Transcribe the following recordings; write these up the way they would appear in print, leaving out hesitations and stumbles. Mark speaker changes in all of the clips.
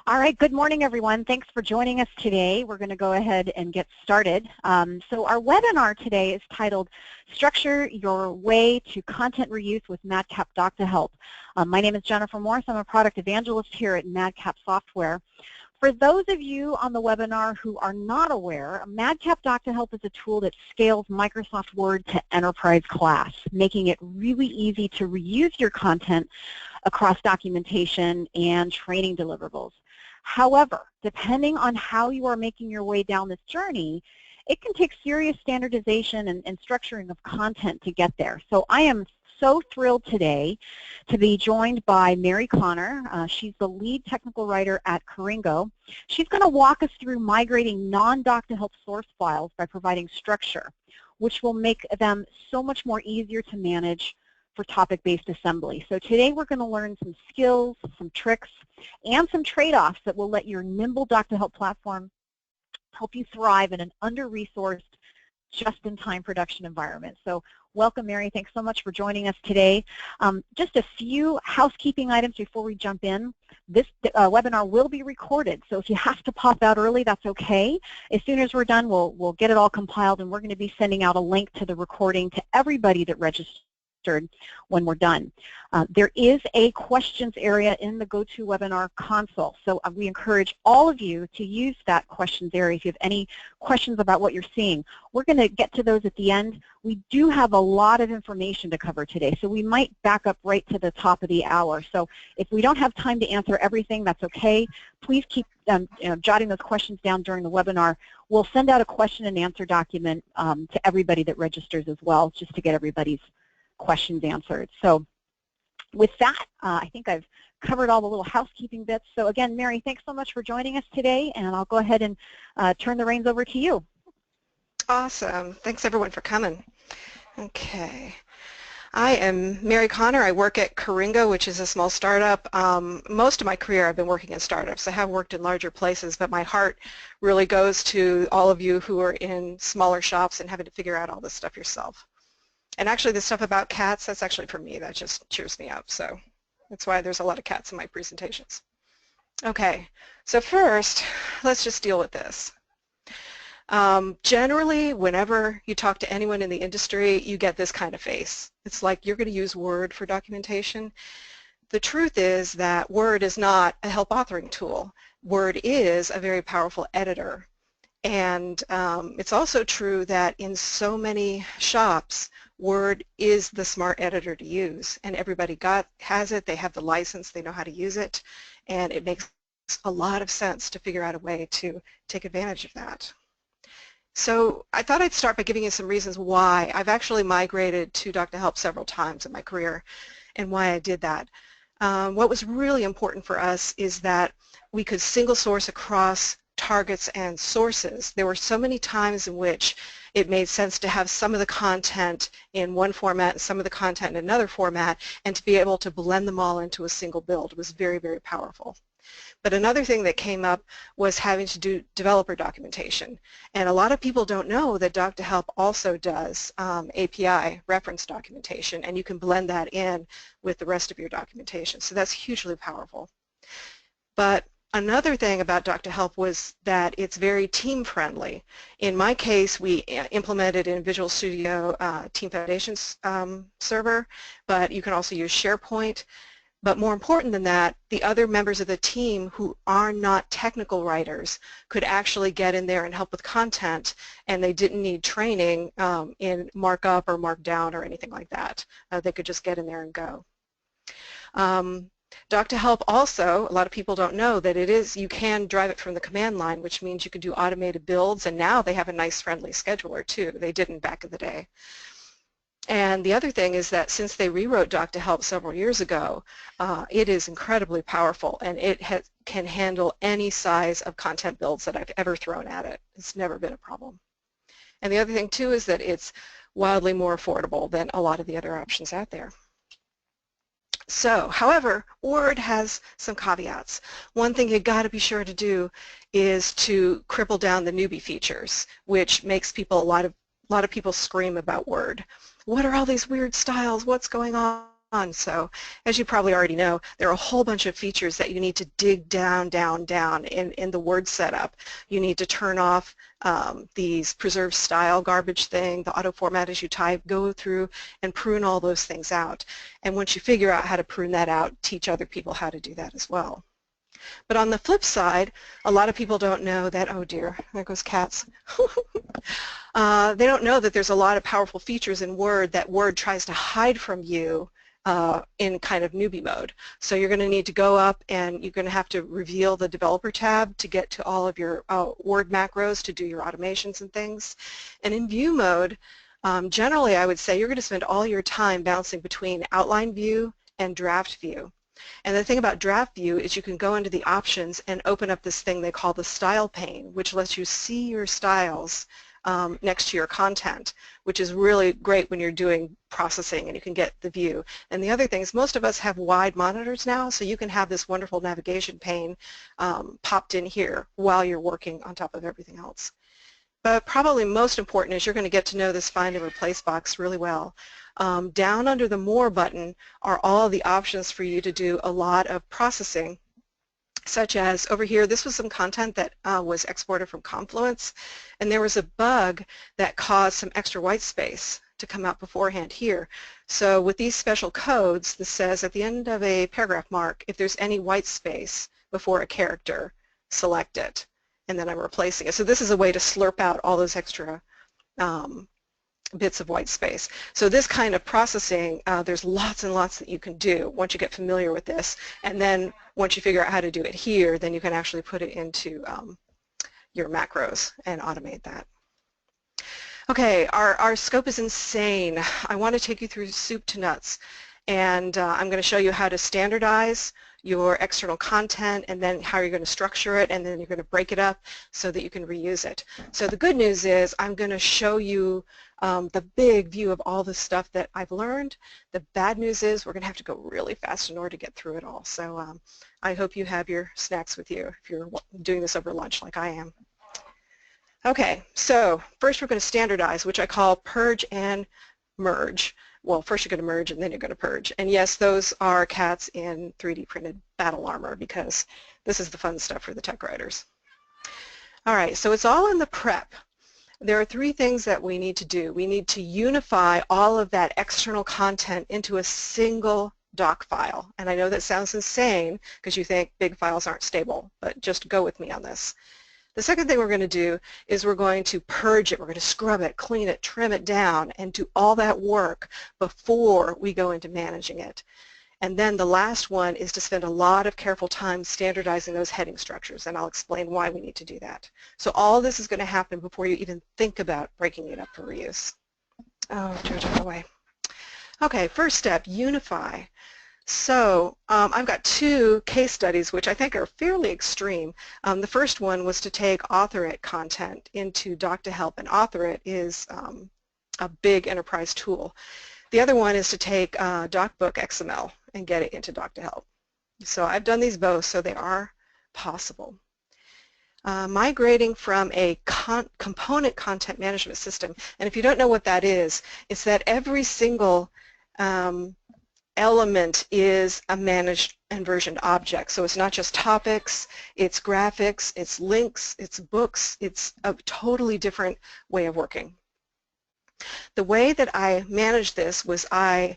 Speaker 1: All right, good morning, everyone. Thanks for joining us today. We're going to go ahead and get started. So our webinar today is titled Structure Your Way to Content Reuse with MadCap Doc-To-Help. My name is Jennifer Morris. I'm a product evangelist here at MadCap Software. For those of you on the webinar who are not aware, MadCap Doc-To-Help is a tool that scales Microsoft Word to enterprise class, making it really easy to reuse your content across documentation and training deliverables. However, depending on how you are making your way down this journey, it can take serious standardization and structuring of content to get there. So I am so thrilled today to be joined by Mary Connor. She's the lead technical writer at Caringo. She's going to walk us through migrating non-Doc-To-Help source files by providing structure, which will make them so much more easier to manage for topic-based assembly. So today we're going to learn some skills, some tricks, and some trade-offs that will let your nimble Doc-To-Help platform help you thrive in an under-resourced, just-in-time production environment. So welcome, Mary. Thanks so much for joining us today. Just a few housekeeping items before we jump in. This webinar will be recorded, so if you have to pop out early, that's okay. As soon as we're done, we'll get it all compiled, and we're going to be sending out a link to the recording to everybody that registered when we're done. There is a questions area in the GoToWebinar console, so we encourage all of you to use that questions area if you have any questions about what you're seeing. We're going to get to those at the end. We do have a lot of information to cover today, so we might back up right to the top of the hour. So if we don't have time to answer everything, that's okay. Please keep jotting those questions down during the webinar. We'll send out a question and answer document to everybody that registers as well, just to get everybody's questions answered. So with that, I think I've covered all the little housekeeping bits. So again, Mary, thanks so much for joining us today, and I'll go ahead and turn the reins over to you.
Speaker 2: Awesome. Thanks everyone for coming. Okay. I am Mary Connor. I work at Caringo, which is a small startup. Most of my career I've been working in startups. I have worked in larger places, but my heart really goes to all of you who are in smaller shops and having to figure out all this stuff yourself. And actually the stuff about cats, that's actually for me. That just cheers me up. So that's why there's a lot of cats in my presentations. Okay, so first, let's just deal with this. Generally, whenever you talk to anyone in the industry, you get this kind of face. It's like you're going to use Word for documentation. The truth is that Word is not a help authoring tool. Word is a very powerful editor. And it's also true that in so many shops, Word is the smart editor to use, and everybody has it, they have the license, they know how to use it, and it makes a lot of sense to figure out a way to take advantage of that. So I thought I'd start by giving you some reasons why. I've actually migrated to Doc-To-Help several times in my career, and why I did that. What was really important for us is that we could single source across targets and sources. There were so many times in which it made sense to have some of the content in one format and some of the content in another format, and to be able to blend them all into a single build was very, very powerful. But another thing that came up was having to do developer documentation. And a lot of people don't know that Doc-To-Help also does API reference documentation, and you can blend that in with the rest of your documentation. So that's hugely powerful. But another thing about Doc-To-Help was that it's very team-friendly. In my case, we implemented in Visual Studio Team Foundations server, but you can also use SharePoint. But more important than that, the other members of the team who are not technical writers could actually get in there and help with content, and they didn't need training in markup or markdown or anything like that. They could just get in there and go. Doc-To-Help also, a lot of people don't know that you can drive it from the command line, which means you can do automated builds, and now they have a nice friendly scheduler too. They didn't back in the day. And the other thing is that since they rewrote Doc-To-Help several years ago, it is incredibly powerful, and it can handle any size of content builds that I've ever thrown at it. It's never been a problem. And the other thing too is that it's wildly more affordable than a lot of the other options out there. So, however, Word has some caveats. One thing you got to be sure to do is to cripple down the newbie features, which makes a lot of people scream about Word. What are all these weird styles? What's going on? So as you probably already know, there are a whole bunch of features that you need to dig down in the Word setup. You need to turn off these preserve style garbage thing, the auto format as you type, go through and prune all those things out. And once you figure out how to prune that out, teach other people how to do that as well. But on the flip side, a lot of people don't know that, oh dear, there goes cats. They don't know that there's a lot of powerful features in Word that Word tries to hide from you in kind of newbie mode. So you're going to need to go up and you're going to have to reveal the developer tab to get to all of your Word macros to do your automations and things. And in view mode, generally I would say you're going to spend all your time bouncing between outline view and draft view. And the thing about draft view is you can go into the options and open up this thing they call the style pane, which lets you see your styles next to your content, which is really great when you're doing processing and you can get the view. And the other thing is most of us have wide monitors now, so you can have this wonderful navigation pane popped in here while you're working on top of everything else. But probably most important is you're going to get to know this find and replace box really well. Down under the More button are all the options for you to do a lot of processing, such as over here, this was some content that was exported from Confluence, and there was a bug that caused some extra white space to come out beforehand here. So with these special codes, this says at the end of a paragraph mark, if there's any white space before a character, select it, and then I'm replacing it. So this is a way to slurp out all those extra bits of white space. So this kind of processing, there's lots and lots that you can do once you get familiar with this, and then once you figure out how to do it here, then you can actually put it into your macros and automate that. Okay, our scope is insane. I want to take you through soup to nuts, and I'm going to show you how to standardize your external content and then how you're going to structure it, and then you're going to break it up so that you can reuse it. So the good news is I'm going to show you the big view of all the stuff that I've learned. The bad news is we're going to have to go really fast in order to get through it all. So I hope you have your snacks with you if you're doing this over lunch like I am. Okay, so first we're going to standardize, which I call purge and merge. Well, first you're going to merge and then you're going to purge. And yes, those are cats in 3D printed battle armor because this is the fun stuff for the tech writers. All right, so it's all in the prep. There are three things that we need to do. We need to unify all of that external content into a single doc file. And I know that sounds insane because you think big files aren't stable, but just go with me on this. The second thing we're going to do is we're going to purge it. We're going to scrub it, clean it, trim it down, and do all that work before we go into managing it. And then the last one is to spend a lot of careful time standardizing those heading structures, and I'll explain why we need to do that. So all this is going to happen before you even think about breaking it up for reuse. Oh, Jojo, away. Okay, first step, Unify. So I've got two case studies which I think are fairly extreme. The first one was to take author it content into Doc-To-Help, and author it is a big enterprise tool. The other one is to take DocBook XML and get it into Doc-To-Help. So I've done these both, so they are possible. Migrating from a component content management system, and if you don't know what that is, it's that every single element is a managed and versioned object. So it's not just topics, it's graphics, it's links, it's books, it's a totally different way of working. The way that I managed this was I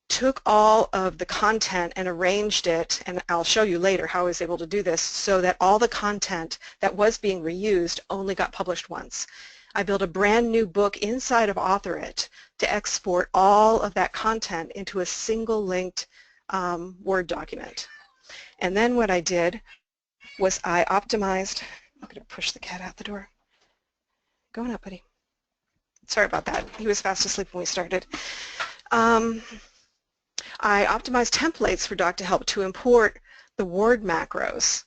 Speaker 2: took all of the content and arranged it, and I'll show you later how I was able to do this, so that all the content that was being reused only got published once. I built a brand new book inside of Author It to export all of that content into a single linked Word document. And then what I did was I optimized, I'm going to push the cat out the door. Going up, buddy. Sorry about that. He was fast asleep when we started. I optimized templates for Doc-To-Help to import the Word macros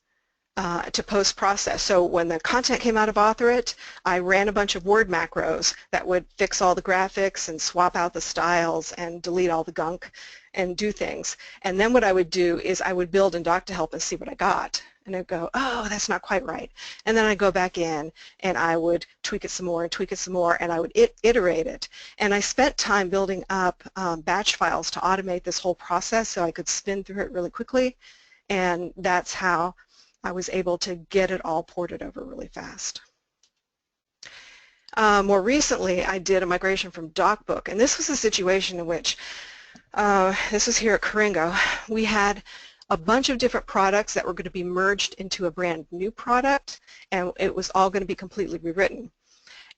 Speaker 2: to post-process. So when the content came out of Author It, I ran a bunch of Word macros that would fix all the graphics and swap out the styles and delete all the gunk and do things. And then what I would do is I would build in Doc-To-Help and see what I got. and I'd go, oh, that's not quite right. And then I'd go back in and I would tweak it some more and tweak it some more, and I would iterate it. And I spent time building up batch files to automate this whole process so I could spin through it really quickly, and that's how I was able to get it all ported over really fast. More recently, I did a migration from DocBook, and this was a situation in which, this was here at Caringo, we had a bunch of different products that were going to be merged into a brand new product, and it was all going to be completely rewritten.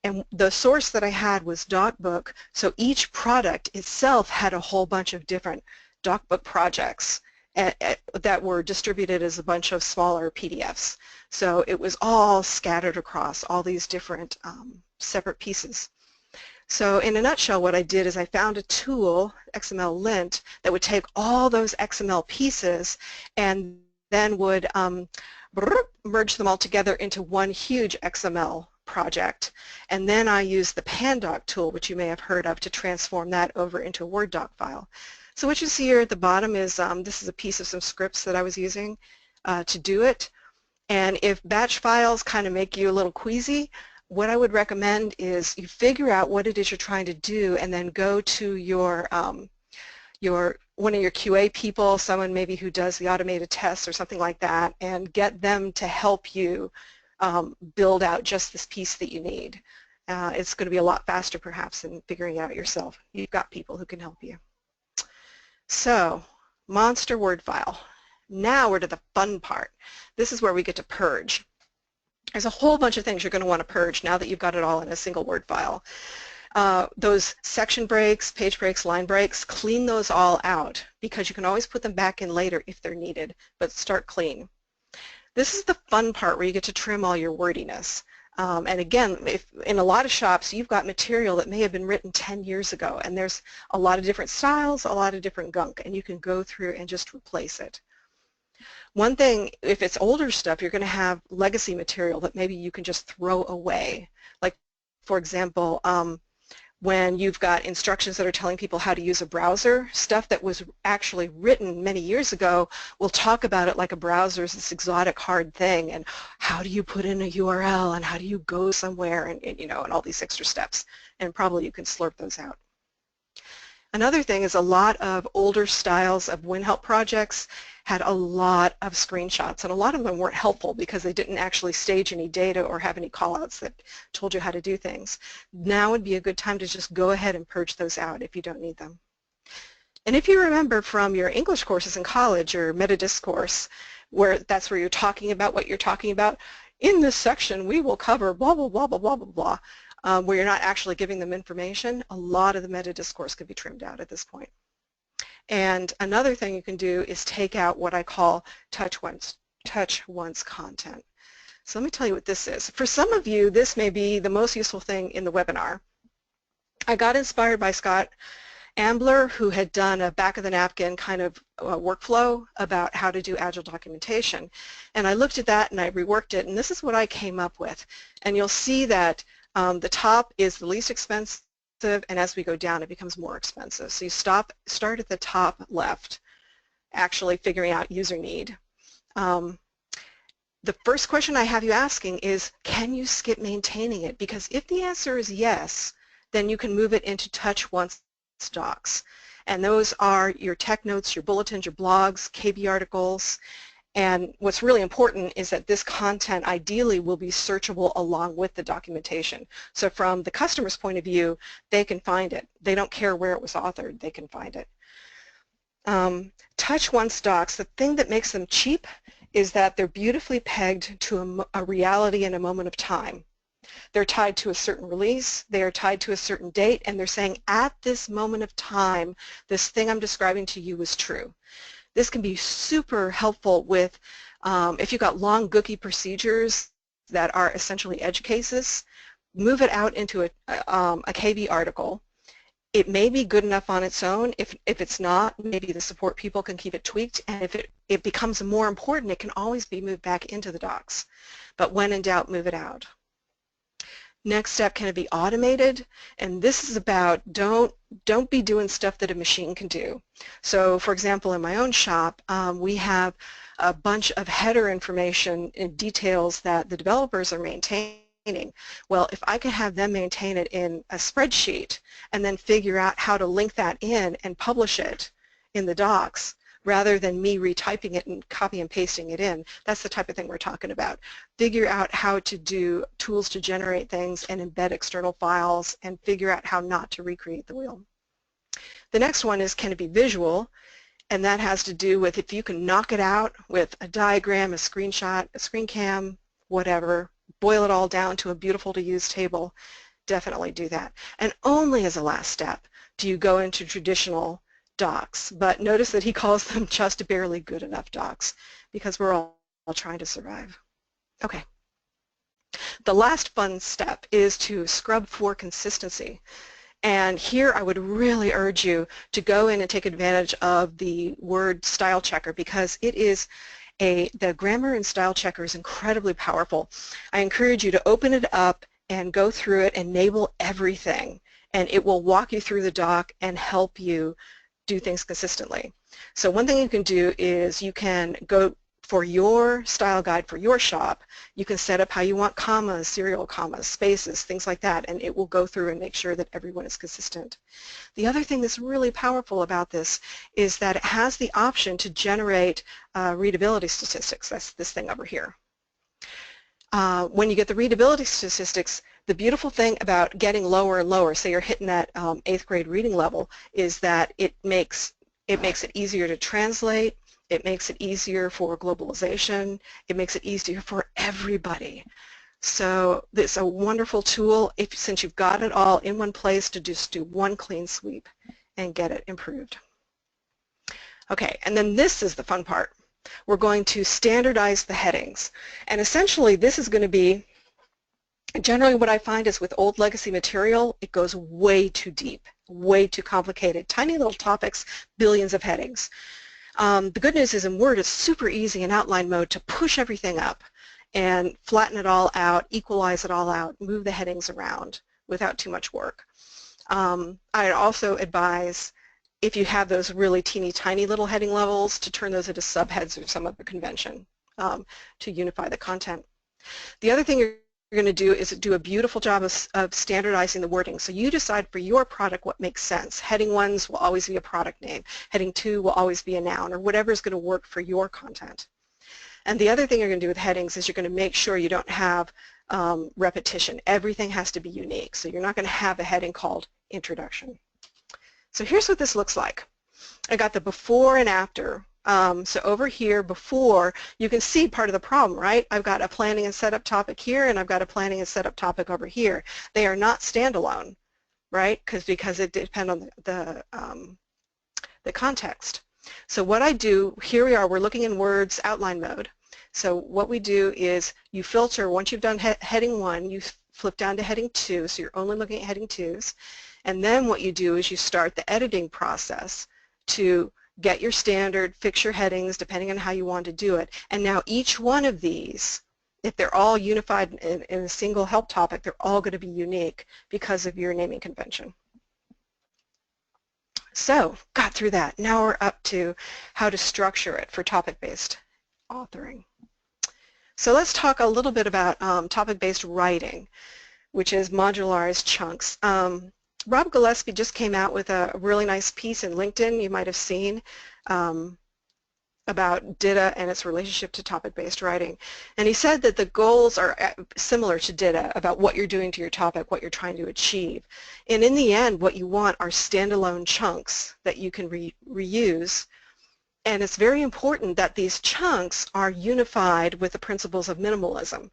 Speaker 2: And the source that I had was DocBook, so each product itself had a whole bunch of different DocBook projects that were distributed as a bunch of smaller PDFs. So it was all scattered across all these different separate pieces. So in a nutshell, what I did is I found a tool, XML lint, that would take all those XML pieces and then would merge them all together into one huge XML project. And then I used the Pandoc tool, which you may have heard of, to transform that over into a Word doc file. So what you see here at the bottom is this is a piece of some scripts that I was using to do it. And if batch files kind of make you a little queasy, what I would recommend is you figure out what it is you're trying to do and then go to your one of your QA people, someone maybe who does the automated tests or something like that, and get them to help you build out just this piece that you need. It's going to be a lot faster perhaps than figuring it out yourself. You've got people who can help you. So, monster Word file. Now we're to the fun part. This is where we get to purge. There's a whole bunch of things you're going to want to purge now that you've got it all in a single Word file. Those section breaks, page breaks, line breaks, clean those all out because you can always put them back in later if they're needed, but start clean. This is the fun part where you get to trim all your wordiness. And again, if in a lot of shops you've got material that may have been written 10 years ago and there's a lot of different styles, a lot of different gunk, and you can go through and just replace it. One thing, if it's older stuff, you're going to have legacy material that maybe you can just throw away. Like, for example, when you've got instructions that are telling people how to use a browser, stuff that was actually written many years ago, we'll talk about it like a browser is this exotic hard thing, and how do you put in a URL, and how do you go somewhere, and you know, and all these extra steps, and probably you can slurp those out. Another thing is a lot of older styles of WinHelp projects had a lot of screenshots, and a lot of them weren't helpful because they didn't actually stage any data or have any callouts that told you how to do things. Now would be a good time to just go ahead and purge those out if you don't need them. And if you remember from your English courses in college or meta-discourse, where that's where you're talking about what you're talking about, in this section we will cover blah, blah, blah, blah, blah, blah, blah. Where you're not actually giving them information, a lot of the meta-discourse could be trimmed out at this point. And another thing you can do is take out what I call touch once content. So let me tell you what this is. For some of you, this may be the most useful thing in the webinar. I got inspired by Scott Ambler, who had done a back-of-the-napkin kind of workflow about how to do Agile documentation. And I looked at that and I reworked it, and this is what I came up with. And you'll see that the top is the least expensive, and as we go down it becomes more expensive. So you start at the top left, actually figuring out user need. The first question I have you asking is, can you skip maintaining it? Because if the answer is yes, then you can move it into touch once docs. And those are your tech notes, your bulletins, your blogs, KB articles. And what's really important is that this content ideally will be searchable along with the documentation. So from the customer's point of view, they can find it. They don't care where it was authored, they can find it. Touch once docs, the thing that makes them cheap is that they're beautifully pegged to a reality and a moment of time. They're tied to a certain release, they are tied to a certain date, and they're saying at this moment of time, this thing I'm describing to you is true. This can be super helpful with if you've got long gooky procedures that are essentially edge cases, move it out into a KB article. It may be good enough on its own. If it's not, maybe the support people can keep it tweaked, and if it becomes more important, it can always be moved back into the docs. But when in doubt, move it out. Next step, can it be automated? And this is about don't be doing stuff that a machine can do. So for example, in my own shop, we have a bunch of header information and details that the developers are maintaining. Well, if I could have them maintain it in a spreadsheet and then figure out how to link that in and publish it in the docs, rather than me retyping it and copy and pasting it in, that's the type of thing we're talking about. Figure out how to do tools to generate things and embed external files and figure out how not to recreate the wheel. The next one is, can it be visual? And that has to do with if you can knock it out with a diagram, a screenshot, a screen cam, whatever, boil it all down to a beautiful to use table, definitely do that. And only as a last step do you go into traditional docs, but notice that he calls them just barely good enough docs because we're all trying to survive. Okay. The last fun step is to scrub for consistency. And here I would really urge you to go in and take advantage of the Word style checker because it is the grammar and style checker is incredibly powerful. I encourage you to open it up and go through it and enable everything, and it will walk you through the doc and help you do things consistently. So one thing you can do is you can go for your style guide for your shop, you can set up how you want commas, serial commas, spaces, things like that, and it will go through and make sure that everyone is consistent. The other thing that's really powerful about this is that it has the option to generate readability statistics. That's this thing over here. When you get the readability statistics, the beautiful thing about getting lower and lower, say you're hitting that 8th grade reading level, is that it makes it easier to translate, it makes it easier for globalization, it makes it easier for everybody. So it's a wonderful tool since you've got it all in one place to just do one clean sweep and get it improved. Okay, and then this is the fun part. We're going to standardize the headings. And essentially this is going to be, generally what I find is with old legacy material, it goes way too deep, way too complicated. Tiny little topics, billions of headings. The good news is in Word it's super easy in outline mode to push everything up and flatten it all out, equalize it all out, move the headings around without too much work. I'd also advise if you have those really teeny tiny little heading levels to turn those into subheads or some other convention to unify the content. The other thing you're going to do is do a beautiful job of standardizing the wording. So you decide for your product what makes sense. Heading 1 will always be a product name. Heading 2 will always be a noun, or whatever is going to work for your content. And the other thing you're going to do with headings is you're going to make sure you don't have repetition. Everything has to be unique. So you're not going to have a heading called introduction. So here's what this looks like. I got the before and after. So over here, before, you can see part of the problem, right? I've got a planning and setup topic here, and I've got a planning and setup topic over here. They are not standalone, right? Because it depends on the context. So what I do, here we are, we're looking in Word's outline mode. So what we do is you filter, once you've done heading 1, you flip down to heading 2, so you're only looking at heading 2s. And then what you do is you start the editing process to get your standard, fix your headings depending on how you want to do it. And now each one of these, if they're all unified in a single help topic, they're all going to be unique because of your naming convention. So, got through that. Now we're up to how to structure it for topic-based authoring. So let's talk a little bit about topic-based writing, which is modularized chunks. Rob Gillespie just came out with a really nice piece in LinkedIn you might have seen about DITA and its relationship to topic-based writing. And he said that the goals are similar to DITA about what you're doing to your topic, what you're trying to achieve. And in the end, what you want are standalone chunks that you can reuse. And it's very important that these chunks are unified with the principles of minimalism.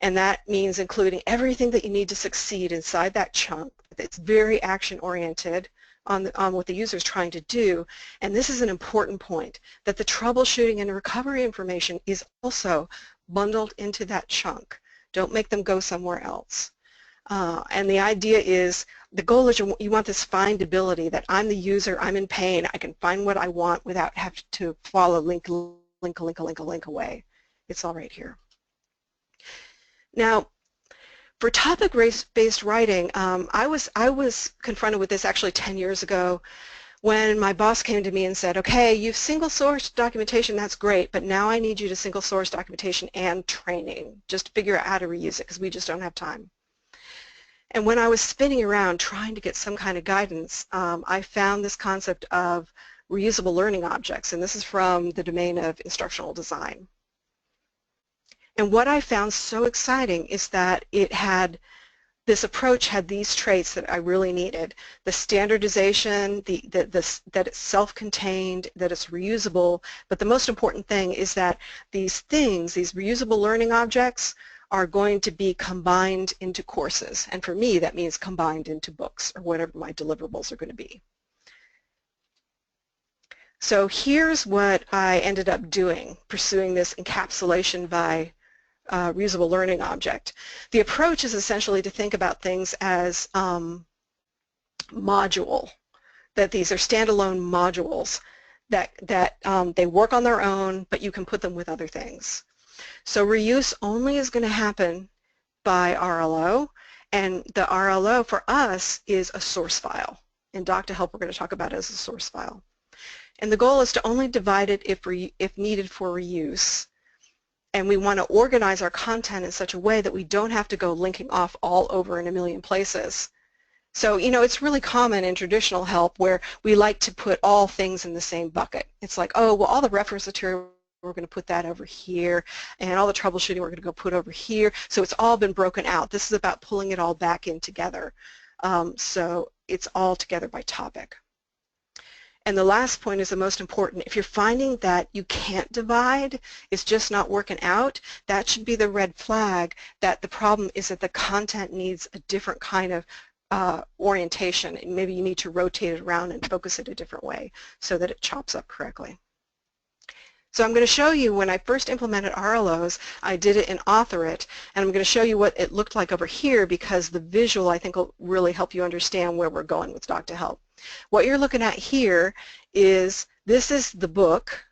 Speaker 2: And that means including everything that you need to succeed inside that chunk. It's very action-oriented on what the user is trying to do. And this is an important point, that the troubleshooting and recovery information is also bundled into that chunk. Don't make them go somewhere else. And the idea is, the goal is you want this findability, that I'm the user, I'm in pain, I can find what I want without having to follow link away. It's all right here. Now, For topic-based writing, I was confronted with this actually 10 years ago when my boss came to me and said, okay, you've single-sourced documentation, that's great, but now I need you to single-source documentation and training just to figure out how to reuse it because we just don't have time. And when I was spinning around trying to get some kind of guidance, I found this concept of reusable learning objects, and this is from the domain of instructional design. And what I found so exciting is that this approach had these traits that I really needed: the standardization, that it's self-contained, that it's reusable, but the most important thing is that these reusable learning objects, are going to be combined into courses. And for me, that means combined into books or whatever my deliverables are going to be. So here's what I ended up doing, pursuing this encapsulation by reusable learning object. The approach is essentially to think about things as module, that these are standalone modules that they work on their own, but you can put them with other things. So reuse only is going to happen by RLO, and the RLO for us is a source file. In Doc-To-Help, we're going to talk about it as a source file. And the goal is to only divide it if needed for reuse. And we want to organize our content in such a way that we don't have to go linking off all over in a million places. So, you know, it's really common in traditional help where we like to put all things in the same bucket. It's like, oh, well, all the reference material, we're going to put that over here, and all the troubleshooting we're going to go put over here. So it's all been broken out. This is about pulling it all back in together. So it's all together by topic. And the last point is the most important. If you're finding that you can't divide, it's just not working out, that should be the red flag that the problem is that the content needs a different kind of orientation. And maybe you need to rotate it around and focus it a different way so that it chops up correctly. So I'm going to show you when I first implemented RLOs, I did it in Author It, and I'm going to show you what it looked like over here because the visual I think will really help you understand where we're going with Doc-To-Help. What you're looking at here is, this is the book.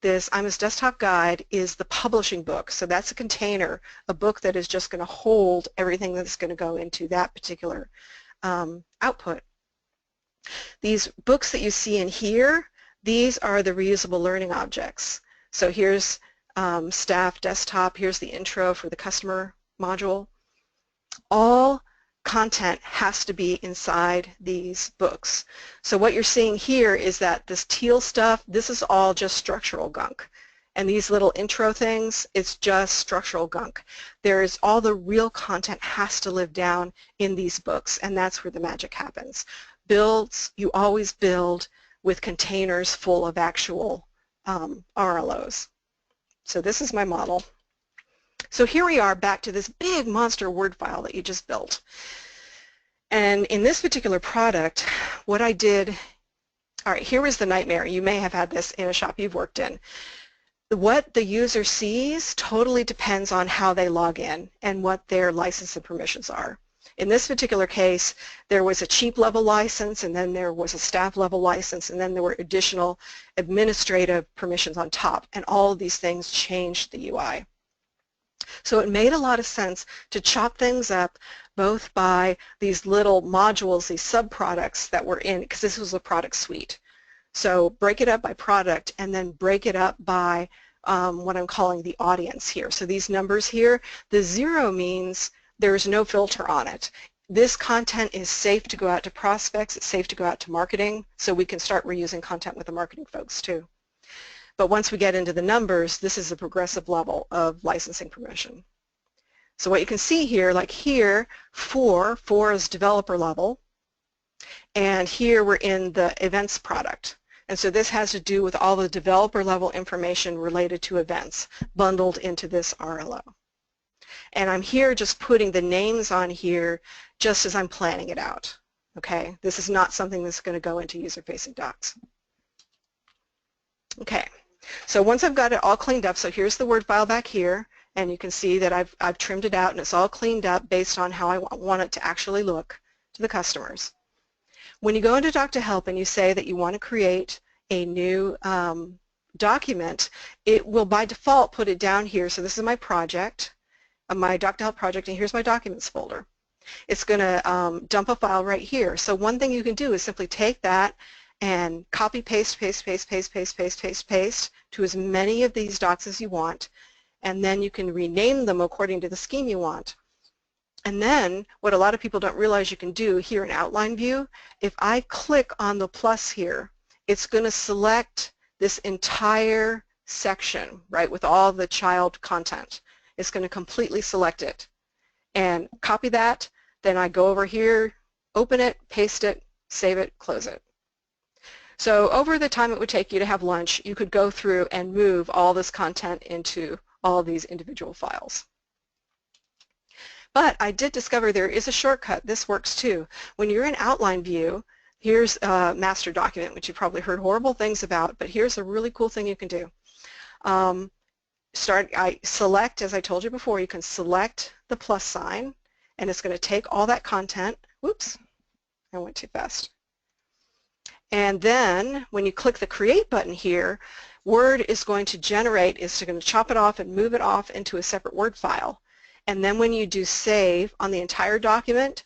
Speaker 2: This IMA's Desktop Guide is the publishing book. So that's a container, a book that is just going to hold everything that's going to go into that particular output. These books that you see in here, these are the reusable learning objects. So here's staff desktop, here's the intro for the customer module. All content has to be inside these books. So what you're seeing here is that this teal stuff, this is all just structural gunk. And these little intro things, it's just structural gunk. There's all the real content has to live down in these books, and that's where the magic happens. Builds, you always build with containers full of actual RLOs. So this is my model. So here we are back to this big monster Word file that you just built. And in this particular product, what I did, all right, here was the nightmare. You may have had this in a shop you've worked in. What the user sees totally depends on how they log in and what their license and permissions are. In this particular case, there was a cheap level license, and then there was a staff level license, and then there were additional administrative permissions on top, and all of these things changed the UI. So it made a lot of sense to chop things up both by these little modules, these sub-products that were in, because this was a product suite. So break it up by product and then break it up by what I'm calling the audience here. So these numbers here, the 0 means there's no filter on it. This content is safe to go out to prospects, it's safe to go out to marketing, so we can start reusing content with the marketing folks too. But once we get into the numbers, this is a progressive level of licensing permission. So what you can see here, like here, 4 is developer level, and here we're in the events product. And so this has to do with all the developer level information related to events bundled into this RLO. And I'm here just putting the names on here just as I'm planning it out. Okay, this is not something that's going to go into user-facing docs. Okay, so once I've got it all cleaned up, so here's the Word file back here, and you can see that I've trimmed it out and it's all cleaned up based on how I want it to actually look to the customers. When you go into Doc-To-Help and you say that you want to create a new document, it will by default put it down here. So this is my project, my Doc-To-Help project, and here's my documents folder. It's going to dump a file right here. So one thing you can do is simply take that and copy, paste, paste, paste, paste, paste, paste, paste, paste to as many of these docs as you want, and then you can rename them according to the scheme you want. And then what a lot of people don't realize you can do here in Outline View, if I click on the plus here, it's going to select this entire section, right, with all the child content. It's going to completely select it and copy that. Then I go over here, open it, paste it, save it, close it. So over the time it would take you to have lunch, you could go through and move all this content into all of these individual files. But I did discover there is a shortcut. This works too. When you're in Outline View, here's a master document, which you've probably heard horrible things about, but here's a really cool thing you can do. I select, as I told you before, you can select the plus sign, and it's going to take all that content. Whoops, I went too fast. And then when you click the Create button here, Word is going to generate, is going to chop it off and move it off into a separate Word file. And then when you do Save on the entire document,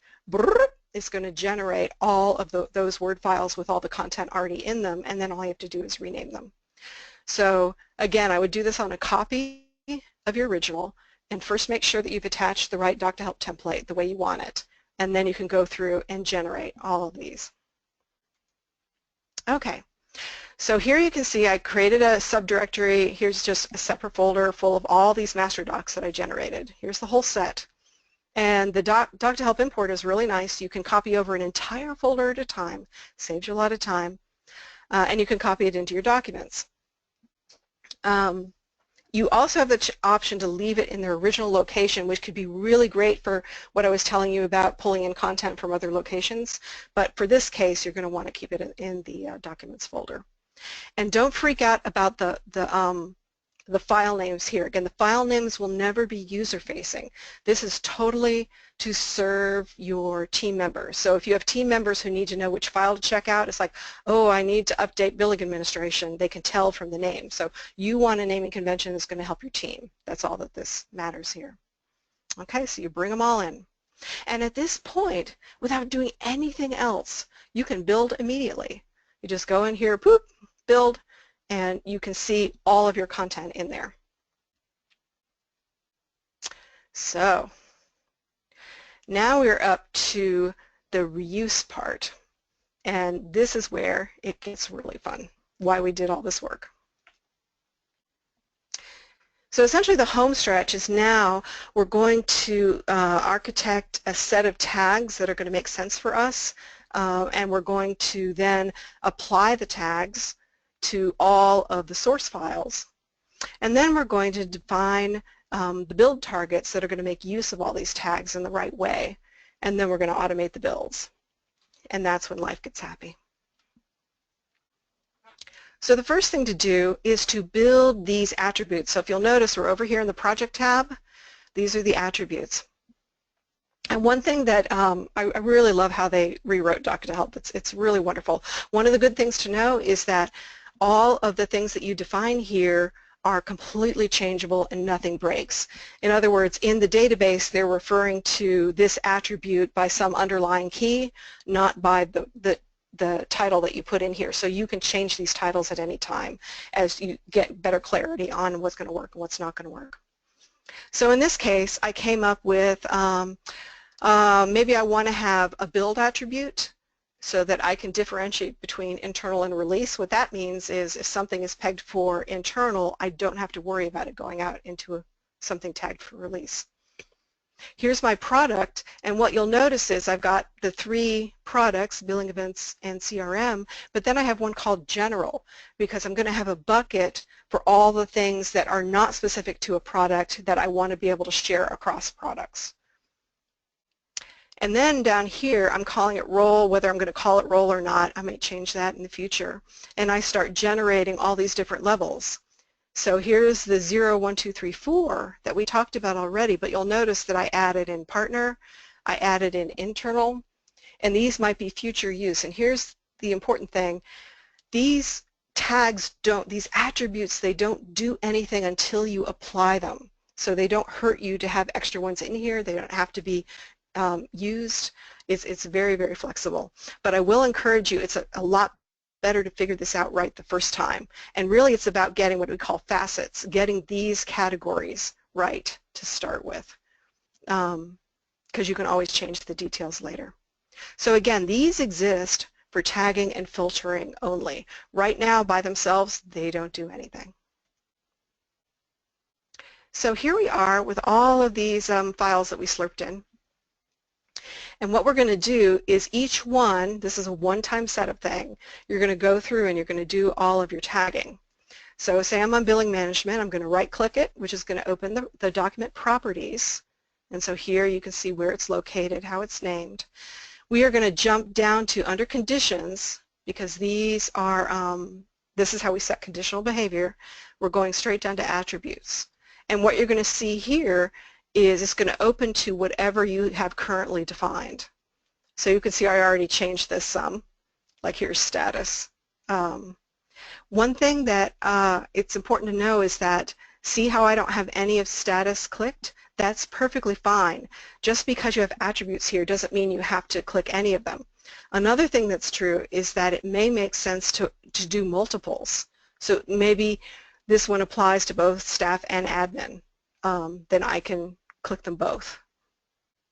Speaker 2: it's going to generate all of those Word files with all the content already in them, and then all you have to do is rename them. So again, I would do this on a copy of your original, and first make sure that you've attached the right Doc-To-Help template the way you want it, and then you can go through and generate all of these. Okay, so here you can see I created a subdirectory. Here's just a separate folder full of all these master docs that I generated. Here's the whole set. And the Doc-To-Help import is really nice. You can copy over an entire folder at a time. Saves you a lot of time. And you can copy it into your documents. You also have the option to leave it in their original location, which could be really great for what I was telling you about pulling in content from other locations. But for this case, you're going to want to keep it in the documents folder. And don't freak out about the file names here. Again, the file names will never be user-facing. This is totally to serve your team members. So if you have team members who need to know which file to check out, it's like, oh, I need to update billing administration. They can tell from the name. So you want a naming convention that's going to help your team. That's all that this matters here. Okay, so you bring them all in. And at this point, without doing anything else, you can build immediately. You just go in here, poop, build, and you can see all of your content in there. So now we're up to the reuse part, and this is where it gets really fun, why we did all this work. So essentially the home stretch is now we're going to architect a set of tags that are going to make sense for us, and we're going to then apply the tags to all of the source files. And then we're going to define the build targets that are going to make use of all these tags in the right way. And then we're going to automate the builds. And that's when life gets happy. So the first thing to do is to build these attributes. So if you'll notice, we're over here in the Project tab. These are the attributes. And one thing that I really love how they rewrote Doc-To-Help. It's really wonderful. One of the good things to know is that all of the things that you define here are completely changeable and nothing breaks. In other words, in the database, they're referring to this attribute by some underlying key, not by the title that you put in here. So you can change these titles at any time as you get better clarity on what's going to work and what's not going to work. So in this case, I came up with maybe I want to have a build attribute so that I can differentiate between internal and release. What that means is if something is pegged for internal, I don't have to worry about it going out into something tagged for release. Here's my product, and what you'll notice is I've got the 3 products, billing events and CRM, but then I have one called general because I'm going to have a bucket for all the things that are not specific to a product that I want to be able to share across products. And then down here, I'm calling it role. Whether I'm going to call it role or not, I might change that in the future. And I start generating all these different levels. So here's the 0, 1, 2, 3, 4 that we talked about already, but you'll notice that I added in partner, I added in internal, and these might be future use. And here's the important thing. These tags don't, these attributes, they don't do anything until you apply them. So they don't hurt you to have extra ones in here. They don't have to be used. It's very, very flexible. But I will encourage you, it's a lot better to figure this out right the first time. And really it's about getting what we call facets, getting these categories right to start with, because you can always change the details later. So again, these exist for tagging and filtering only. Right now, by themselves, they don't do anything. So here we are with all of these files that we slurped in. And what we're going to do is each one, this is a one-time setup thing, you're going to go through and you're going to do all of your tagging. So say I'm on billing management, I'm going to right-click it, which is going to open the document properties. And so here you can see where it's located, how it's named. We are going to jump down to under conditions, because these are, this is how we set conditional behavior. We're going straight down to attributes. And what you're going to see here is it's going to open to whatever you have currently defined. So you can see I already changed this some, like here's status. One thing that it's important to know is that, see how I don't have any of status clicked? That's perfectly fine. Just because you have attributes here doesn't mean you have to click any of them. Another thing that's true is that it may make sense to do multiples. So maybe this one applies to both staff and admin. Then I can click them both.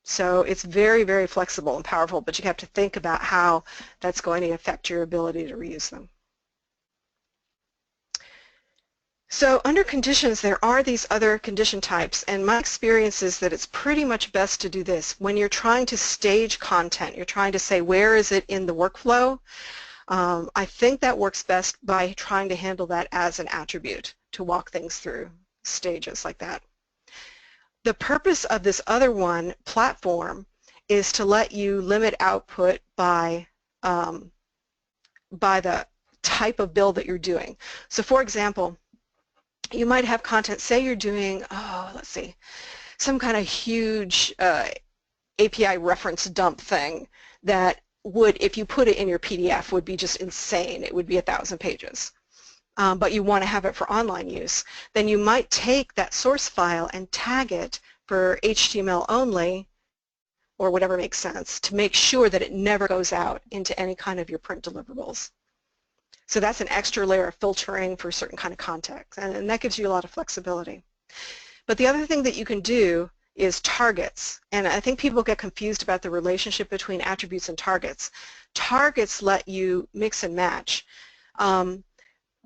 Speaker 2: So it's very, very flexible and powerful, but you have to think about how that's going to affect your ability to reuse them. So under conditions, there are these other condition types, and my experience is that it's pretty much best to do this. When you're trying to stage content, you're trying to say where is it in the workflow, I think that works best by trying to handle that as an attribute to walk things through stages like that. The purpose of this other one, platform, is to let you limit output by the type of build that you're doing. So for example, you might have content, say you're doing, let's see, some kind of huge API reference dump thing that would, if you put it in your PDF, would be just insane. It would be 1,000 pages. But you want to have it for online use. Then you might take that source file and tag it for HTML only, or whatever makes sense, to make sure that it never goes out into any kind of your print deliverables. So that's an extra layer of filtering for certain kind of context, and that gives you a lot of flexibility. But the other thing that you can do is targets, and I think people get confused about the relationship between attributes and targets. Targets let you mix and match.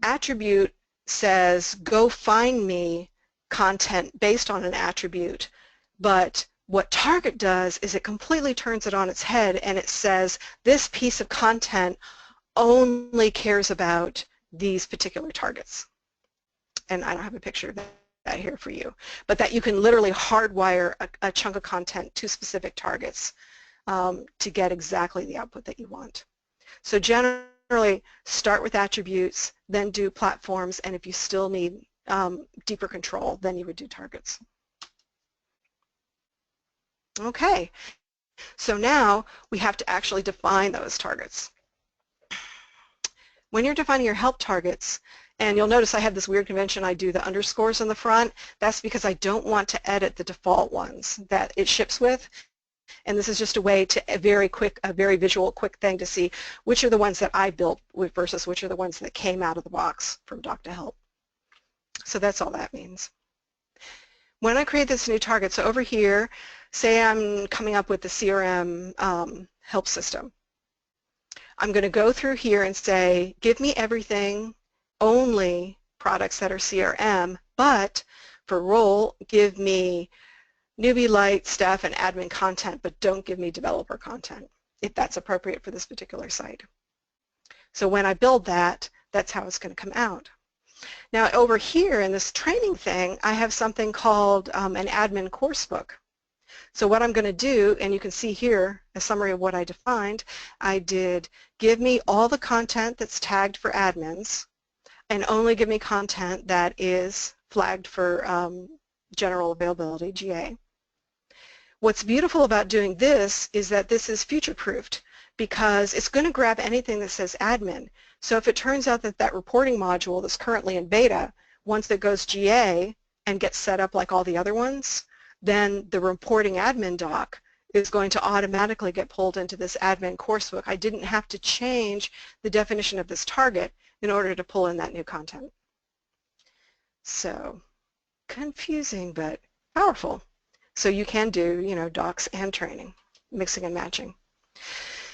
Speaker 2: Attribute says, go find me content based on an attribute, but what target does is it completely turns it on its head, and it says this piece of content only cares about these particular targets. And I don't have a picture of that here for you, but that you can literally hardwire a chunk of content to specific targets to get exactly the output that you want. So generally start with attributes, then do platforms, and if you still need deeper control, then you would do targets. Okay, so now we have to actually define those targets. When you're defining your help targets, and you'll notice I have this weird convention, I do the underscores in the front. That's because I don't want to edit the default ones that it ships with. And this is just a way to, a very visual, quick thing to see which are the ones that I built with versus which are the ones that came out of the box from Doc-To-Help. So that's all that means. When I create this new target, so over here, say I'm coming up with the CRM help system. I'm going to go through here and say, give me everything, only products that are CRM, but for role, give me newbie, light, staff, and admin content, but don't give me developer content, if that's appropriate for this particular site. So when I build that, that's how it's going to come out. Now over here in this training thing, I have something called an admin course book. So what I'm going to do, and you can see here a summary of what I defined, I did give me all the content that's tagged for admins and only give me content that is flagged for general availability, GA. What's beautiful about doing this is that this is future-proofed because it's going to grab anything that says admin. So if it turns out that that reporting module that's currently in beta, once it goes GA, and get set up like all the other ones, then the reporting admin doc is going to automatically get pulled into this admin coursebook. I didn't have to change the definition of this target in order to pull in that new content. So confusing but powerful. So you can do, you know, docs and training, mixing and matching.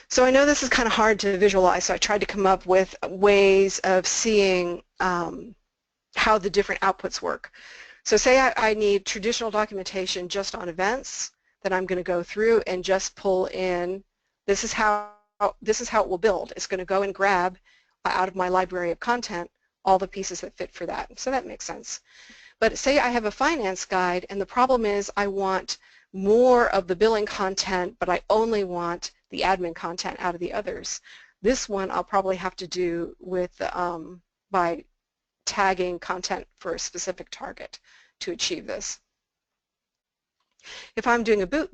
Speaker 2: So I know this is kind of hard to visualize, so I tried to come up with ways of seeing how the different outputs work. So say I need traditional documentation just on events, then I'm going to go through and just pull in, this is how it will build. It's going to go and grab out of my library of content all the pieces that fit for that. So that makes sense. But say I have a finance guide and the problem is I want more of the billing content, but I only want the admin content out of the others. This one I'll probably have to do with by tagging content for a specific target to achieve this. If I'm doing a boot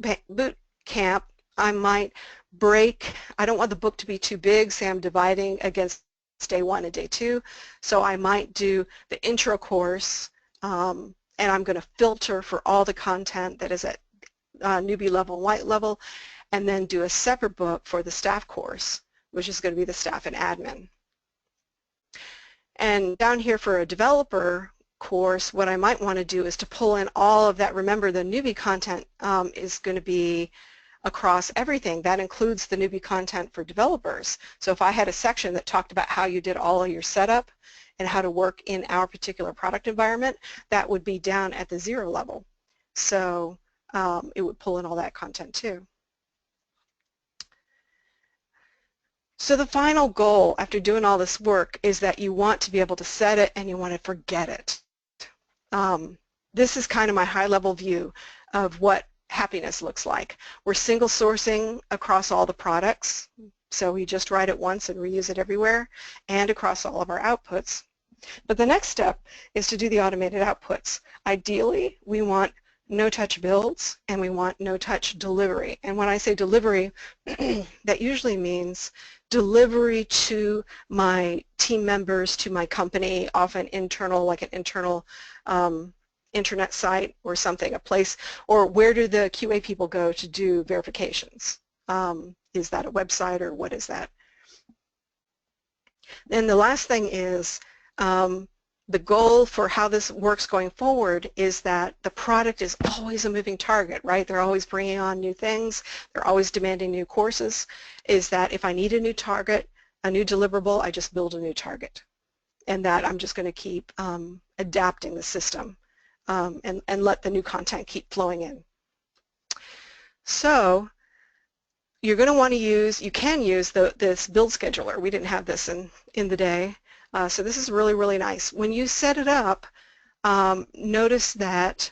Speaker 2: camp, I might break, I don't want the book to be too big, say I'm dividing against day 1 and day 2, so I might do the intro course and I'm going to filter for all the content that is at newbie level, white level, and then do a separate book for the staff course, which is going to be the staff and admin. And down here for a developer course, what I might want to do is to pull in all of that. Remember, the newbie content is going to be across everything. That includes the newbie content for developers. So if I had a section that talked about how you did all of your setup and how to work in our particular product environment, that would be down at the 0 level. So it would pull in all that content too. So the final goal after doing all this work is that you want to be able to set it and you want to forget it. This is kind of my high-level view of what happiness looks like. We're single sourcing across all the products, so we just write it once and reuse it everywhere, and across all of our outputs. But the next step is to do the automated outputs. Ideally, we want no-touch builds and we want no-touch delivery. And when I say delivery, that usually means delivery to my team members, to my company, often internal, like an internal internet site or something, a place, or where do the QA people go to do verifications? Is that a website or what is that? Then the last thing is the goal for how this works going forward is that the product is always a moving target, right? They're always bringing on new things. They're always demanding new courses. Is that if I need a new target, a new deliverable, I just build a new target. And that I'm just going to keep adapting the system and let the new content keep flowing in. So you're going to want to use, you can use this build scheduler. We didn't have this in the day. So this is really, really nice. When you set it up, notice that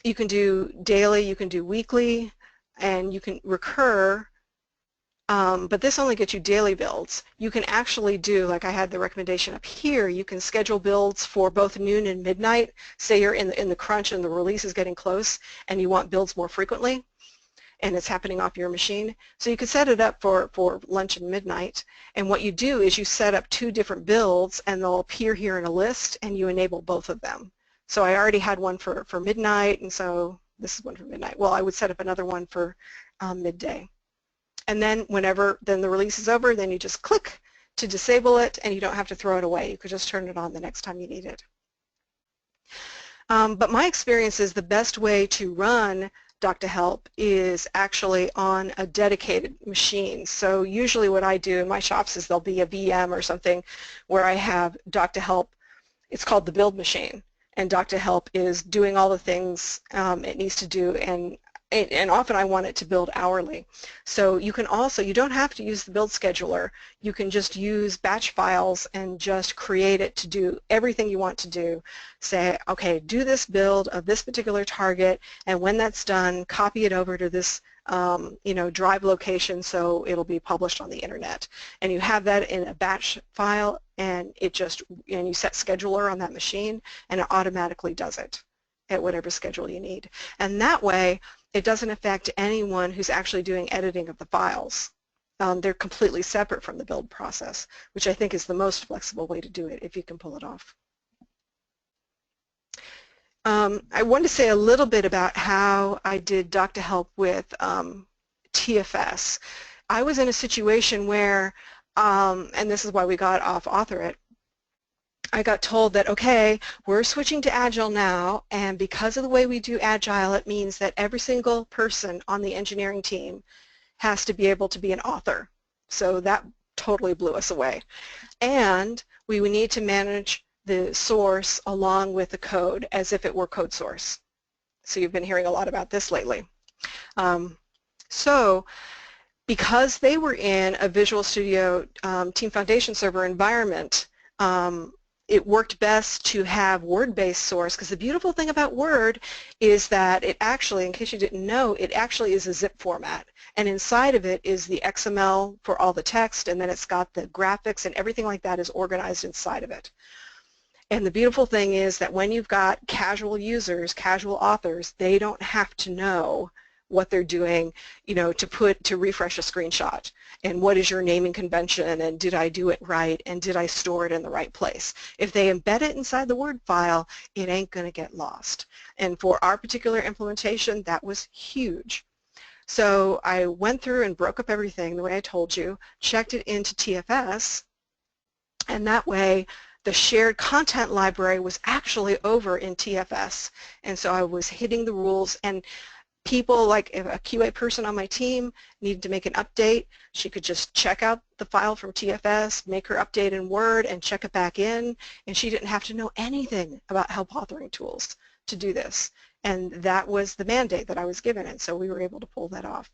Speaker 2: you can do daily, you can do weekly, and you can recur, but this only gets you daily builds. You can actually do, like I had the recommendation up here, you can schedule builds for both noon and midnight. Say you're in the crunch and the release is getting close and you want builds more frequently, and it's happening off your machine. So you could set it up for lunch and midnight, and what you do is you set up 2 different builds and they'll appear here in a list and you enable both of them. So I already had one for midnight, and so this is one for midnight. Well, I would set up another one for midday. And then whenever the release is over, then you just click to disable it and you don't have to throw it away. You could just turn it on the next time you need it. But my experience is the best way to run Doc-To-Help is actually on a dedicated machine. So usually what I do in my shops is there'll be a VM or something where I have Doc-To-Help. It's called the build machine, and Doc-To-Help is doing all the things it needs to do, and often I want it to build hourly. So you can also, you don't have to use the build scheduler. You can just use batch files and just create it to do everything you want to do. Say, okay, do this build of this particular target, and when that's done, copy it over to this drive location so it'll be published on the internet. And you have that in a batch file, and you set scheduler on that machine, and it automatically does it at whatever schedule you need. And that way, it doesn't affect anyone who's actually doing editing of the files. They're completely separate from the build process, which I think is the most flexible way to do it if you can pull it off. I want to say a little bit about how I did Doc-To-Help with TFS. I was in a situation where, and this is why we got off Author It, I got told that, okay, we're switching to Agile now, and because of the way we do Agile, it means that every single person on the engineering team has to be able to be an author. So that totally blew us away. And we would need to manage the source along with the code as if it were code source. So you've been hearing a lot about this lately. So because they were in a Visual Studio Team Foundation server environment, it worked best to have Word-based source, because the beautiful thing about Word is that it actually, in case you didn't know, it actually is a zip format. And inside of it is the XML for all the text, and then it's got the graphics and everything like that is organized inside of it. And the beautiful thing is that when you've got casual users, casual authors, they don't have to know what they're doing, you know, to refresh a screenshot, and what is your naming convention, and did I do it right, and did I store it in the right place. If they embed it inside the Word file, it ain't going to get lost. And for our particular implementation, that was huge. So I went through and broke up everything the way I told you, checked it into TFS, and that way the shared content library was actually over in TFS. And so I was hitting the rules, and people, like if a QA person on my team needed to make an update, she could just check out the file from TFS, make her update in Word, and check it back in, and she didn't have to know anything about help authoring tools to do this. And that was the mandate that I was given, and so we were able to pull that off.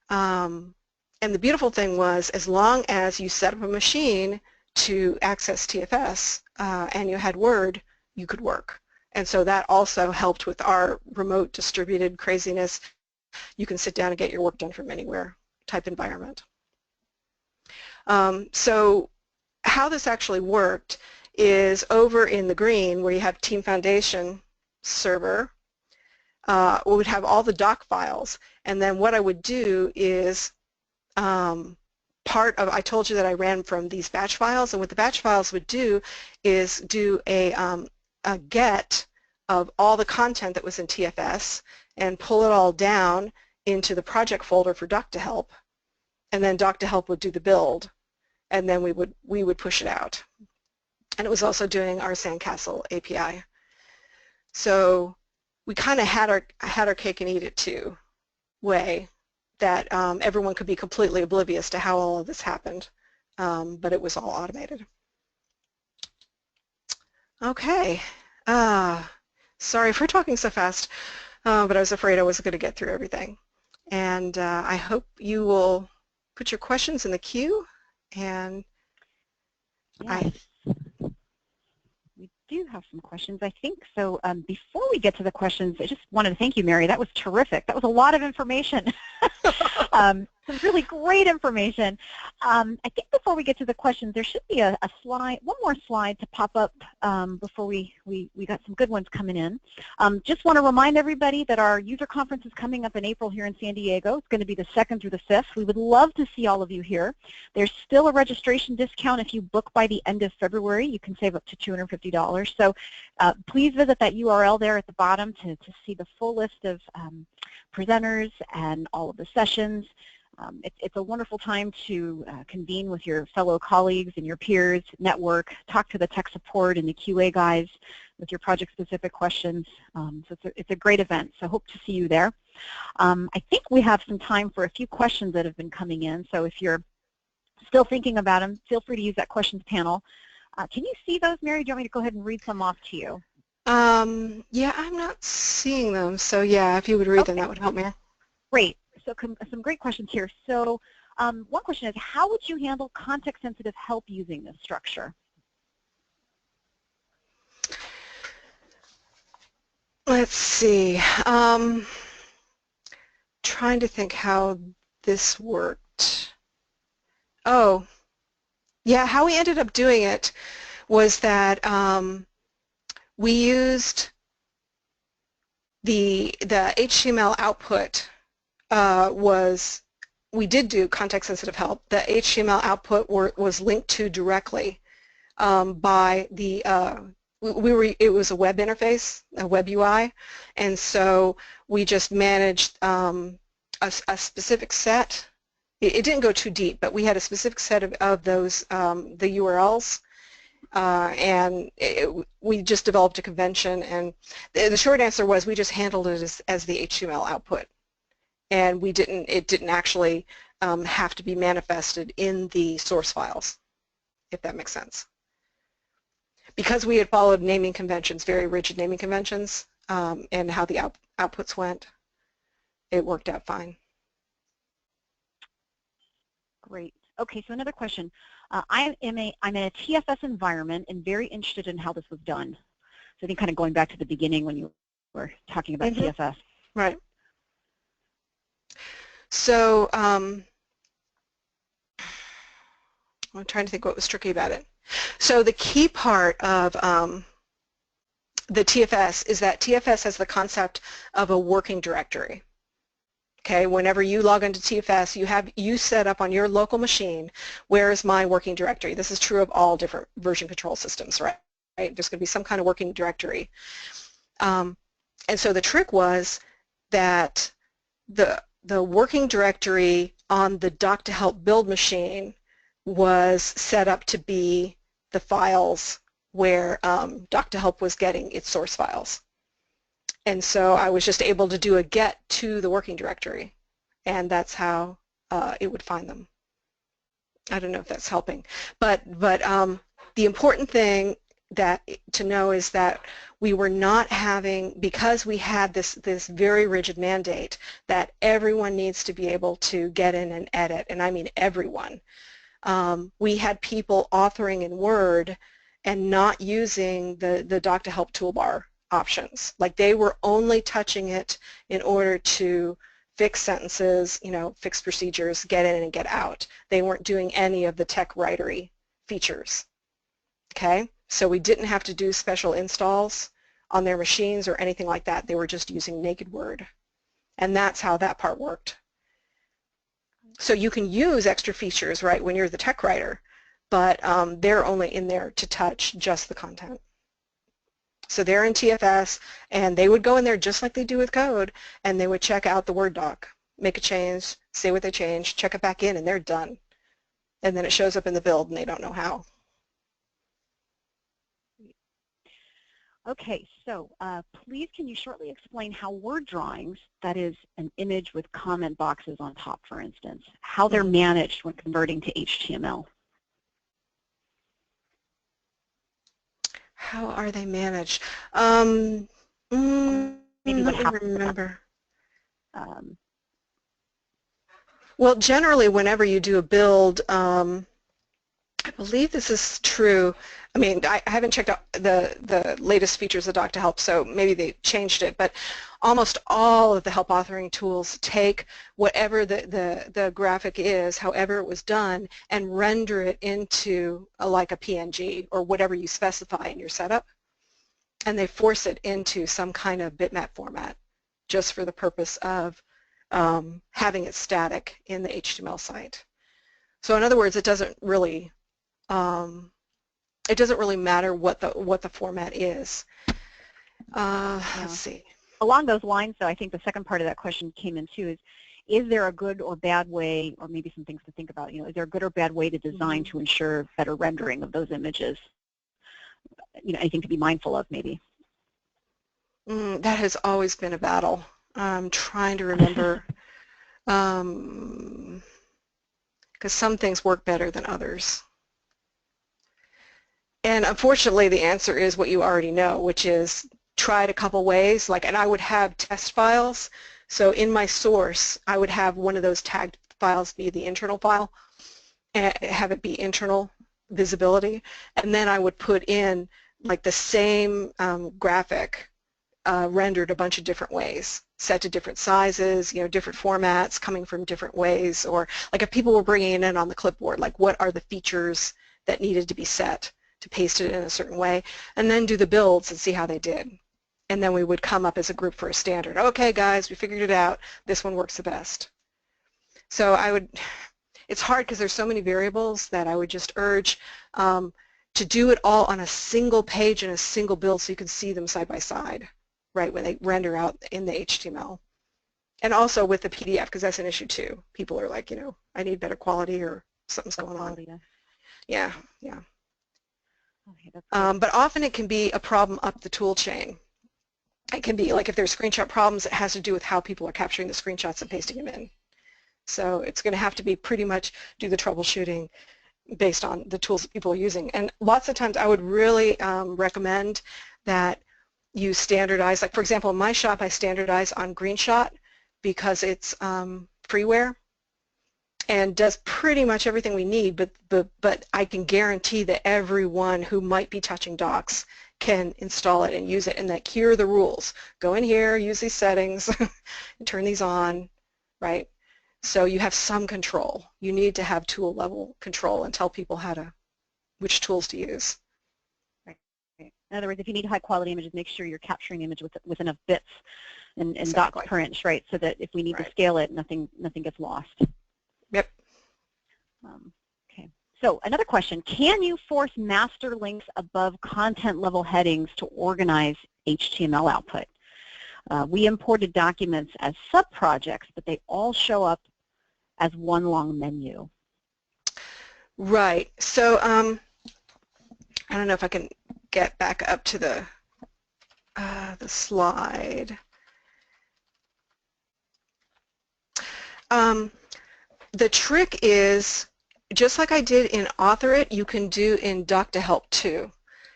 Speaker 2: And the beautiful thing was, as long as you set up a machine to access TFS and you had Word, you could work. And so that also helped with our remote distributed craziness. You can sit down and get your work done from anywhere type environment. So how this actually worked is over in the green, where you have Team Foundation server, we would have all the doc files, and then what I would do is I told you that I ran from these batch files, and what the batch files would do is do a get of all the content that was in TFS and pull it all down into the project folder for Doc-To-Help, and then Doc-To-Help would do the build, and then we would push it out. And it was also doing our Sandcastle API. So we kind of had our cake and eat it too way that everyone could be completely oblivious to how all of this happened, but it was all automated. Okay. Sorry for talking so fast, but I was afraid I wasn't going to get through everything. And I hope you will put your questions in the queue. And
Speaker 1: yes. We do have some questions, I think. So before we get to the questions, I just wanted to thank you, Mary. That was terrific. That was a lot of information. Some really great information. I think before we get to the questions, there should be a slide, one more slide to pop up before we got some good ones coming in. Just want to remind everybody that our user conference is coming up in April here in San Diego. It's going to be the 2nd through the 5th. We would love to see all of you here. There's still a registration discount. If you book by the end of February, you can save up to $250. So please visit that URL there at the bottom to see the full list of presenters and all of the sessions. It's a wonderful time to convene with your fellow colleagues and your peers, network, talk to the tech support and the QA guys with your project-specific questions. So it's a great event, so hope to see you there. I think we have some time for a few questions that have been coming in, so if you're still thinking about them, feel free to use that questions panel. Can you see those, Mary? Do you want me to go ahead and read some off to you?
Speaker 2: Yeah, I'm not seeing them, so yeah, if you would read them, that would help me.
Speaker 1: Great. So some great questions here. So one question is, how would you handle context-sensitive help using this structure?
Speaker 2: Let's see. Trying to think how this worked. Oh, yeah, how we ended up doing it was that we used the HTML output we did do context-sensitive help. The HTML output was linked to directly by the it was a web interface, a web UI, and so we just managed a specific set. It didn't go too deep, but we had a specific set of those, the URLs, and we just developed a convention, and the short answer was we just handled it as the HTML output, and it didn't actually have to be manifested in the source files, if that makes sense. Because we had followed naming conventions, very rigid naming conventions, and how the outputs went, it worked out fine.
Speaker 1: Great. Okay, so another question. I'm in a TFS environment and very interested in how this was done. So I think kind of going back to the beginning when you were talking about TFS.
Speaker 2: Right. So I'm trying to think what was tricky about it. So the key part of the TFS is that TFS has the concept of a working directory. Okay, whenever you log into TFS, you set up on your local machine, where is my working directory? This is true of all different version control systems, right? There's going to be some kind of working directory. And so the trick was that the working directory on the Doc-To-Help build machine was set up to be the files where Doc-To-Help was getting its source files. And so I was just able to do a get to the working directory, and that's how it would find them. I don't know if that's helping, but the important thing to know is that we were not having, because we had this very rigid mandate that everyone needs to be able to get in and edit, and I mean everyone. We had people authoring in Word and not using the Doc-To-Help toolbar options. Like they were only touching it in order to fix sentences, fix procedures, get in and get out. They weren't doing any of the tech writery features. Okay, so we didn't have to do special installs on their machines or anything like that. They were just using naked Word. And that's how that part worked. So you can use extra features, right, when you're the tech writer, but they're only in there to touch just the content. So they're in TFS, and they would go in there just like they do with code, and they would check out the Word doc, make a change, say what they changed, check it back in, and they're done. And then it shows up in the build, and they don't know how.
Speaker 1: Okay, so please can you shortly explain how word drawings, that is an image with comment boxes on top, for instance, how they're managed when converting to HTML?
Speaker 2: How are they managed? Maybe let me remember. Well, generally, whenever you do a build, I believe this is true. I mean, I haven't checked out the latest features of Doc-To-Help, so maybe they changed it, but almost all of the help authoring tools take whatever the graphic is, however it was done, and render it into like a PNG or whatever you specify in your setup, and they force it into some kind of bitmap format just for the purpose of having it static in the HTML site. So in other words, it doesn't really matter what the format is. Let's see.
Speaker 1: Along those lines, though, I think the second part of that question came in too is there a good or bad way, or maybe some things to think about, is there a good or bad way to design to ensure better rendering of those images? Anything to be mindful of maybe?
Speaker 2: That has always been a battle. I'm trying to remember, because some things work better than others. And unfortunately, the answer is what you already know, which is try it a couple ways. And I would have test files. So in my source, I would have one of those tagged files be the internal file, and have it be internal visibility. And then I would put in like the same graphic rendered a bunch of different ways, set to different sizes, different formats, coming from different ways. Or like if people were bringing it in on the clipboard, like what are the features that needed to be set to paste it in a certain way, and then do the builds and see how they did. And then we would come up as a group for a standard. Okay, guys, we figured it out. This one works the best. So it's hard because there's so many variables that I would just urge, to do it all on a single page in a single build so you can see them side by side, right, when they render out in the HTML. And also with the PDF, because that's an issue too. People are like, I need better quality or something's going on. Yeah, yeah.
Speaker 1: Okay, that's
Speaker 2: but often it can be a problem up the tool chain. It can be like if there's screenshot problems, it has to do with how people are capturing the screenshots and pasting them in. So it's going to have to be pretty much do the troubleshooting based on the tools that people are using. And lots of times I would really recommend that you standardize. Like for example, in my shop I standardize on Greenshot because it's freeware and does pretty much everything we need, but I can guarantee that everyone who might be touching docs can install it and use it, and that here are the rules. Go in here, use these settings, and turn these on, right? So you have some control. You need to have tool level control and tell people which tools to use.
Speaker 1: Right. In other words, if you need high quality images, make sure you're capturing the image with enough bits and
Speaker 2: Exactly.
Speaker 1: dots per inch, right? So that if we need to scale it, nothing gets lost.
Speaker 2: Yep.
Speaker 1: Okay. So another question, can you force master links above content level headings to organize HTML output? We imported documents as sub-projects, but they all show up as one long menu.
Speaker 2: Right. So I don't know if I can get back up to the slide. The trick is, just like I did in Author It, you can do in Doc-To-Help too.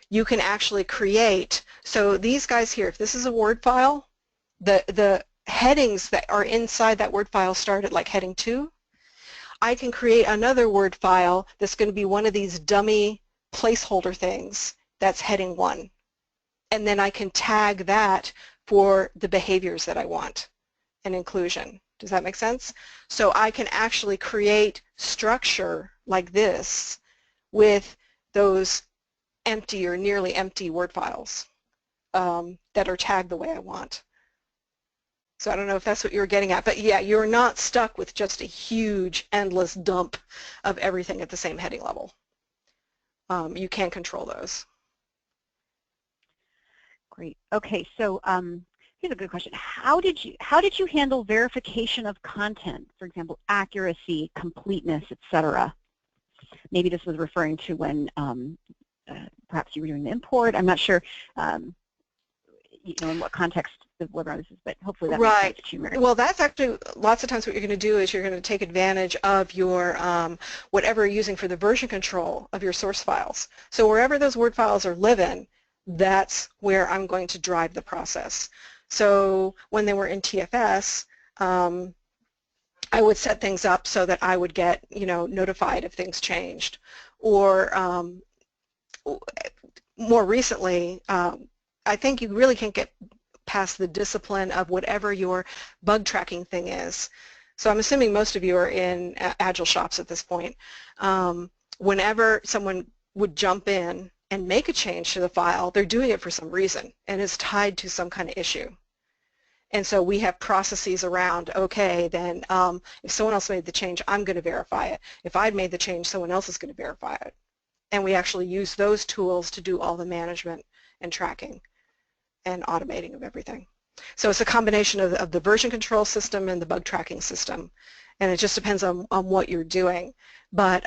Speaker 2: You can actually create, so these guys here, if this is a Word file, the headings that are inside that Word file start at like heading 2. I can create another Word file that's going to be one of these dummy placeholder things that's heading 1. And then I can tag that for the behaviors that I want and inclusion. Does that make sense? So I can actually create structure like this with those empty or nearly empty Word files that are tagged the way I want. So I don't know if that's what you were getting at, but yeah, you're not stuck with just a huge, endless dump of everything at the same heading level. You can control those.
Speaker 1: Great. Okay, so here's a good question. How did you handle verification of content? For example, accuracy, completeness, etc. Maybe this was referring to when perhaps you were doing the import. I'm not sure, in what context the webinar this is, but hopefully that makes sense to you, Mary.
Speaker 2: Well, that's actually lots of times what you're going to do is you're going to take advantage of your whatever you're using for the version control of your source files. So wherever those Word files are living, that's where I'm going to drive the process. So when they were in TFS, I would set things up so that I would get, notified if things changed. Or more recently, I think you really can't get past the discipline of whatever your bug tracking thing is. So I'm assuming most of you are in Agile shops at this point. Whenever someone would jump in and make a change to the file, they're doing it for some reason and it's tied to some kind of issue. And so we have processes around, okay, then if someone else made the change, I'm going to verify it. If I'd made the change, someone else is going to verify it. And we actually use those tools to do all the management and tracking and automating of everything. So it's a combination of the version control system and the bug tracking system. And it just depends on what you're doing. But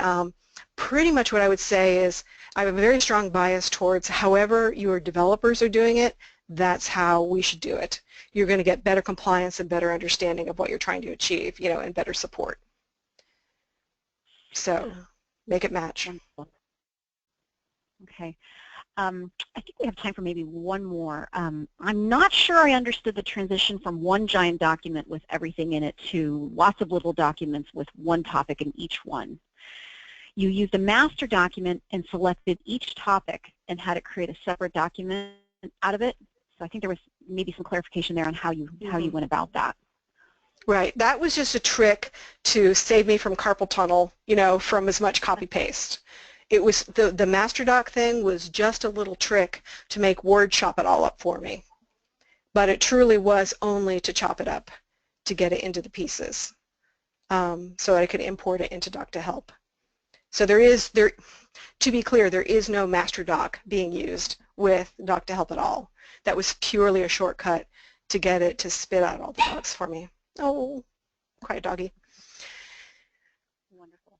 Speaker 2: pretty much what I would say is I have a very strong bias towards however your developers are doing it, that's how we should do it. You're going to get better compliance and better understanding of what you're trying to achieve, and better support. So make it match.
Speaker 1: Okay. I think we have time for maybe one more. I'm not sure I understood the transition from one giant document with everything in it to lots of little documents with one topic in each one. You used a master document and selected each topic and had it create a separate document out of it. So I think there was maybe some clarification there on how you went about that.
Speaker 2: Right. That was just a trick to save me from carpal tunnel, from as much copy-paste. It was the master doc thing was just a little trick to make Word chop it all up for me. But it truly was only to chop it up to get it into the pieces so I could import it into Doc-To-Help. So To be clear, there is no master doc being used with Doc-To-Help at all. That was purely a shortcut to get it to spit out all the docs for me. Oh, quiet doggy.
Speaker 1: Wonderful.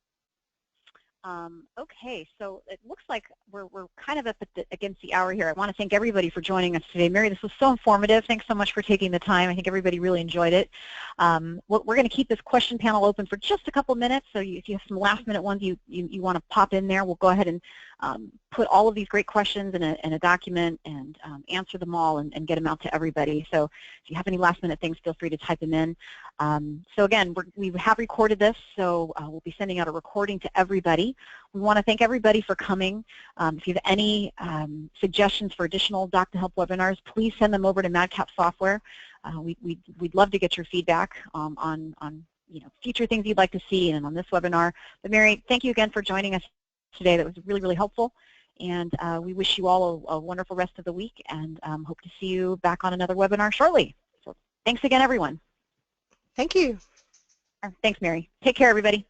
Speaker 1: Okay, so it looks like we're kind of up against the hour here. I want to thank everybody for joining us today. Mary, this was so informative. Thanks so much for taking the time. I think everybody really enjoyed it. We're going to keep this question panel open for just a couple minutes, so if you have some last-minute ones you want to pop in there, we'll go ahead and put all of these great questions in a document and answer them all and get them out to everybody. So if you have any last-minute things, feel free to type them in. So again, we have recorded this, so we'll be sending out a recording to everybody. We want to thank everybody for coming. If you have any suggestions for additional Doc-To-Help webinars, please send them over to MadCap Software. We'd love to get your feedback on future things you'd like to see and on this webinar. But Mary, thank you again for joining us today. That was really, really helpful. And we wish you all a wonderful rest of the week and hope to see you back on another webinar shortly. So thanks again, everyone.
Speaker 2: Thank you.
Speaker 1: Thanks, Mary. Take care, everybody.